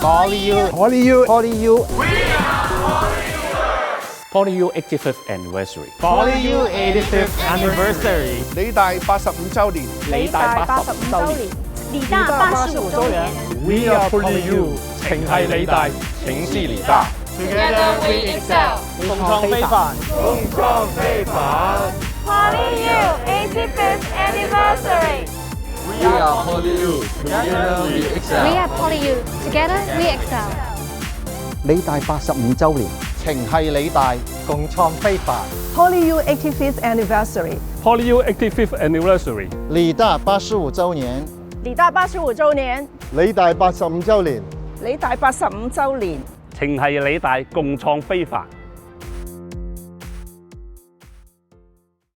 PolyU. PolyU 85th anniversary. PolyU 85th anniversary. 理大85周年。理大85周年。理大85周年。 We are PolyU. 情繫理大，情繫理大。Together we excel. 共創非凡。共創非凡。PolyU 85th anniversary. We are PolyU. Together we excel. We are PolyU. Together we excel. 理大85周年，情繫理大，共創非凡。PolyU 85th anniversary. PolyU 85th anniversary. 理大85周年，理大85周年。理大85周年。理大85周年。情繫理大，共創非凡。